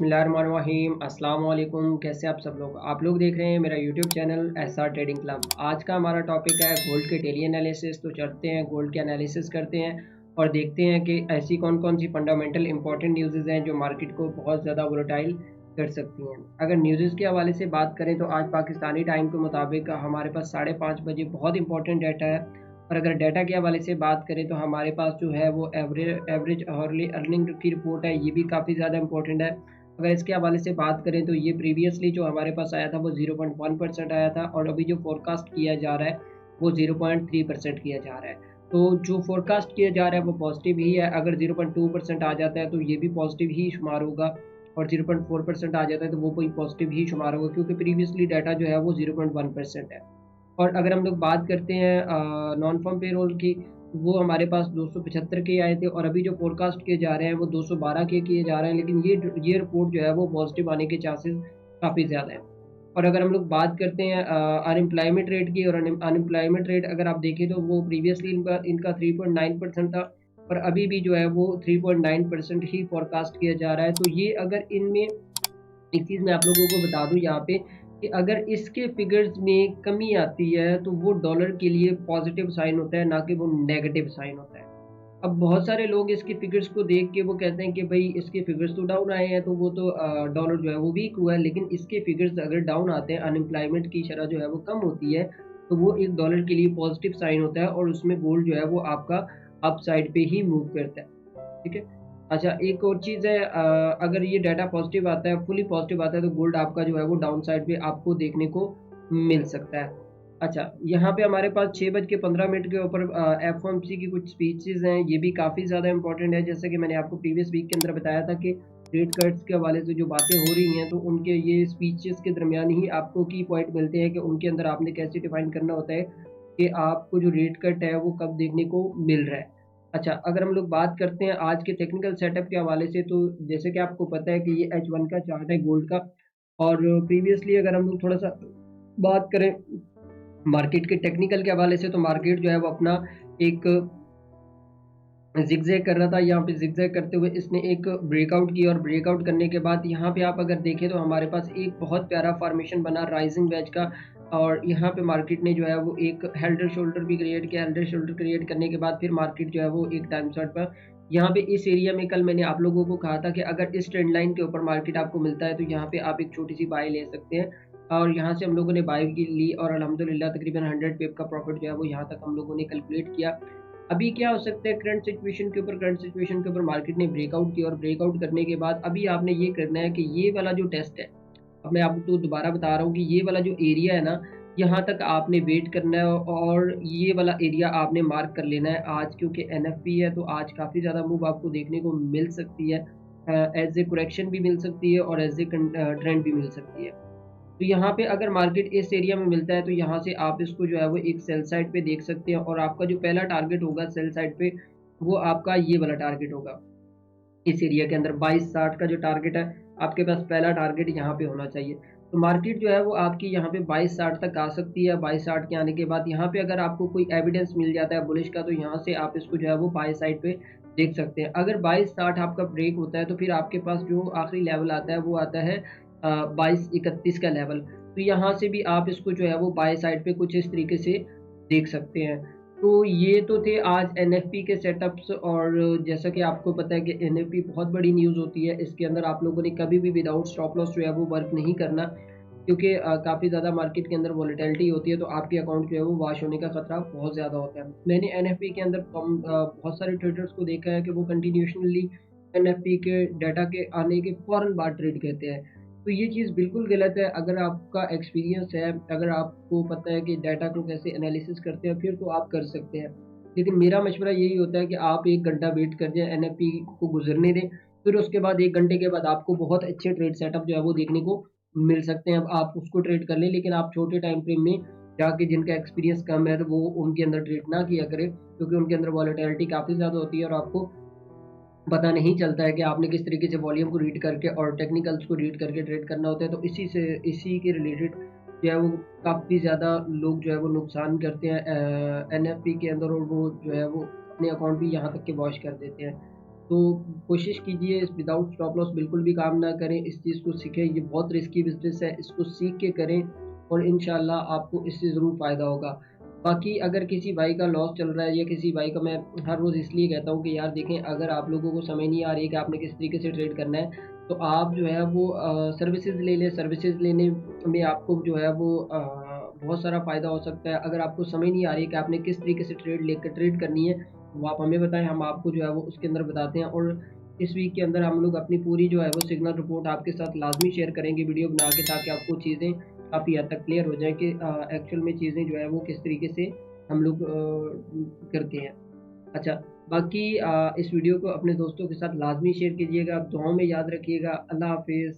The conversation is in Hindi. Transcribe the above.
बिस्मिल्लाहिर्रहमानिर्रहीम अस्सलाम वालेकुम। कैसे आप सब लोग देख रहे हैं मेरा YouTube channel SR trading club. आज का हमारा टॉपिक है गोल्ड के डेली एनालिसिस। तो चलते हैं गोल्ड के एनालिसिस करते हैं और देखते हैं कि ऐसी कौन कौन सी फंडामेंटल इंपॉर्टेंट न्यूज़ हैं जो मार्केट को बहुत ज़्यादा वोलेटाइल कर सकती हैं। अगर न्यूज़ के हवाले से बात करें तो आज पाकिस्तानी टाइम के मुताबिक हमारे पास 5:30 बजे बहुत इंपॉर्टेंट डाटा है। और अगर डाटा के हवाले से बात करें तो हमारे पास जो है वो एवरेज हॉर्ली अर्निंग की रिपोर्ट है, ये भी काफ़ी ज़्यादा इंपॉर्टेंट है। अगर इसके हवाले से बात करें तो ये प्रीवियसली जो हमारे पास आया था वो 0.1% आया था और अभी जो फोरकास्ट किया जा रहा है वो 0.3% किया जा रहा है। तो जो फोरकास्ट किया जा रहा है वो पॉजिटिव ही है। अगर 0.2% आ जाता है तो ये भी पॉजिटिव ही शुमार होगा और 0.4% आ जाता है तो वो कोई पॉजिटिव ही शुमार होगा, क्योंकि प्रीवियसली डाटा जो है वो 0.1% है। और अगर हम लोग बात करते हैं नॉन फॉर्म पेरोल की, वो हमारे पास 275 के आए थे और अभी जो फोरकास्ट किए जा रहे हैं वो 212 के किए जा रहे हैं, लेकिन ये रिपोर्ट जो है वो पॉजिटिव आने के चांसेस काफ़ी ज़्यादा हैं। और अगर हम लोग बात करते हैं अनएम्प्लॉयमेंट रेट की, और अनएम्प्लॉयमेंट रेट अगर आप देखें तो वो प्रीवियसली इनका 3.9% था और अभी भी जो है वो 3.9% ही फोरकास्ट किया जा रहा है। तो ये अगर इनमें एक चीज़ मैं आप लोगों को बता दूँ यहाँ पे कि अगर इसके फिगर्स में कमी आती है तो वो डॉलर के लिए पॉजिटिव साइन होता है, ना कि वो नेगेटिव साइन होता है। अब बहुत सारे लोग इसके फिगर्स को देख के वो कहते हैं कि भाई इसके फिगर्स तो डाउन आए हैं तो वो तो डॉलर जो है वो वीक हुआ है, लेकिन इसके फिगर्स अगर डाउन आते हैं, अनएम्प्लॉयमेंट की शरह जो है वो कम होती है, तो वो एक डॉलर के लिए पॉजिटिव साइन होता है और उसमें गोल्ड जो है वो आपका अप साइड पे ही मूव करता है। ठीक है। अच्छा, एक और चीज़ है, अगर ये डाटा पॉजिटिव आता है, फुली पॉजिटिव आता है, तो गोल्ड आपका जो है वो डाउन साइड पे आपको देखने को मिल सकता है। अच्छा, यहाँ पे हमारे पास 6:15 के ऊपर एफओएमसी की कुछ स्पीचेज़ हैं, ये भी काफ़ी ज़्यादा इंपॉर्टेंट है। जैसे कि मैंने आपको प्रीवियस वीक के अंदर बताया था कि रेट कट्स के हवाले से जो बातें हो रही हैं, तो उनके ये स्पीचेज़ के दरमियान ही आपको की पॉइंट मिलते हैं कि उनके अंदर आपने कैसे डिफाइन करना होता है कि आपको जो रेट कट है वो कब देखने को मिल रहा है। अच्छा, अगर हम लोग बात करते हैं आज के टेक्निकल सेटअप के हवाले से, तो जैसे कि आपको पता है कि ये H1 का चार्ट है गोल्ड का। और प्रीवियसली अगर हम लोग थोड़ा-सा बात करें मार्केट के टेक्निकल के हवाले से, तो मार्केट जो है वो अपना एक ज़िगज़ैग कर रहा था। यहाँ पे ज़िगज़ैग करते हुए इसने एक ब्रेकआउट किया और ब्रेकआउट करने के बाद यहाँ पे आप अगर देखें तो हमारे पास एक बहुत प्यारा फॉर्मेशन बना राइजिंग वेज का। और यहाँ पे मार्केट ने जो है वो एक हेल्डर शोल्डर भी क्रिएट किया। हेल्डर शोल्डर क्रिएट करने के बाद फिर मार्केट जो है वो एक टाइम चार्ट पर यहाँ पे इस एरिया में, कल मैंने आप लोगों को कहा था कि अगर इस ट्रेंड लाइन के ऊपर मार्केट आपको मिलता है तो यहाँ पे आप एक छोटी सी बाय ले सकते हैं। और यहाँ से हम लोगों ने बाय की ली और अल्हम्दुलिल्लाह तकरीबन 100 पिप का प्रॉफिट जो है वो यहाँ तक हम लोगों ने कैलकुलेट किया। अभी क्या हो सकता है, करंट सिचुएशन के ऊपर मार्केट ने ब्रेकआउट किया और ब्रेकआउट करने के बाद अभी आपने ये करना है कि ये वाला जो टेस्ट है, अब मैं आपको दोबारा बता रहा हूँ कि ये वाला जो एरिया है ना, यहाँ तक आपने वेट करना है और ये वाला एरिया आपने मार्क कर लेना है आज, क्योंकि एनएफपी है तो आज काफ़ी ज़्यादा मूव आपको देखने को मिल सकती है। एज ए करेक्शन भी मिल सकती है और एज ए ट्रेंड भी मिल सकती है। तो यहाँ पे अगर मार्केट इस एरिया में मिलता है तो यहाँ से आप इसको जो है वो एक सेल साइड पे देख सकते हैं और आपका जो पहला टारगेट होगा सेल साइड पे, वो आपका ये वाला टारगेट होगा। इस एरिया के अंदर 2260 का जो टारगेट है, आपके पास पहला टारगेट यहाँ पे होना चाहिए। तो मार्केट जो है वो आपकी यहाँ पे 2260 तक आ सकती है। 2260 के आने के बाद यहाँ पे अगर आपको कोई एविडेंस मिल जाता है बुलिश का, तो यहाँ से आप इसको जो है वो बाय साइड पे देख सकते हैं। अगर 2260 आपका ब्रेक होता है तो फिर आपके पास जो आखिरी लेवल आता है वो आता है 2231 का लेवल। तो यहाँ से भी आप इसको जो है वो बाय साइड पे कुछ इस तरीके से देख सकते हैं। तो ये तो थे आज एनएफपी के सेटअप्स। और जैसा कि आपको पता है कि एनएफपी बहुत बड़ी न्यूज़ होती है, इसके अंदर आप लोगों ने कभी भी विदाउट स्टॉप लॉस जो है वो वर्क नहीं करना, क्योंकि काफ़ी ज़्यादा मार्केट के अंदर वॉलेटिलिटी होती है तो आपके अकाउंट जो है वो वॉश होने का खतरा बहुत ज़्यादा होता है। मैंने एनएफपी के अंदर बहुत सारे ट्रेडर्स को देखा है कि वो कंटिन्यूशनली एनएफपी के डाटा के आने के फ़ौरन बाद ट्रेड करते हैं। तो ये चीज़ बिल्कुल गलत है। अगर आपका एक्सपीरियंस है, अगर आपको पता है कि डाटा को कैसे एनालिसिस करते हैं, फिर तो आप कर सकते हैं। लेकिन मेरा मशवरा यही होता है कि आप 1 घंटा वेट कर जाएँ, एनएफपी को गुज़रने दें, फिर उसके बाद 1 घंटे के बाद आपको बहुत अच्छे ट्रेड सेटअप जो है वो देखने को मिल सकते हैं। अब आप उसको ट्रेड कर लें, लेकिन आप छोटे टाइम फ्रेम में जाके जिनका एक्सपीरियंस कम है, तो वो उनके अंदर ट्रेड ना किया करें, क्योंकि उनके अंदर वॉलेटिलिटी काफ़ी ज़्यादा होती है और आपको पता नहीं चलता है कि आपने किस तरीके से वॉल्यूम को रीड करके और टेक्निकल्स को रीड करके ट्रेड करना होता है। तो इसी के रिलेटेड जो है वो काफ़ी ज़्यादा लोग जो है वो नुकसान करते हैं एनएफपी के अंदर, और वो जो है वो अपने अकाउंट भी यहाँ तक के वॉश कर देते हैं। तो कोशिश कीजिए इस विदाउट स्टॉप लॉस बिल्कुल भी काम ना करें, इस चीज़ को सीखें, ये बहुत रिस्की बिज़नेस है, इसको सीख के करें और इंशाल्लाह आपको इससे ज़रूर फ़ायदा होगा। बाकी अगर किसी भाई का लॉस चल रहा है या किसी भाई का, मैं हर रोज़ इसलिए कहता हूँ कि यार देखें, अगर आप लोगों को समझ नहीं आ रही है कि आपने किस तरीके से ट्रेड करना है, तो आप जो है वो सर्विसेज़ ले लें। सर्विसेज़ लेने में आपको जो है वो बहुत सारा फ़ायदा हो सकता है। अगर आपको समझ नहीं आ रही है कि आपने किस तरीके से ट्रेड करनी है, वो आप हमें बताएँ, हम आपको जो है वो उसके अंदर बताते हैं। और इस वीक के अंदर हम लोग अपनी पूरी जो है वो सिग्नल रिपोर्ट आपके साथ लाज़मी शेयर करेंगे वीडियो बना के, ताकि आपको चीज़ें काफ़ी हद तक क्लियर हो जाएँ कि एक्चुअल में चीज़ें जो है वो किस तरीके से हम लोग करते हैं। अच्छा, बाकी इस वीडियो को अपने दोस्तों के साथ लाज़मी शेयर कीजिएगा, आप दुआओं में याद रखिएगा। अल्लाह हाफ़िज़।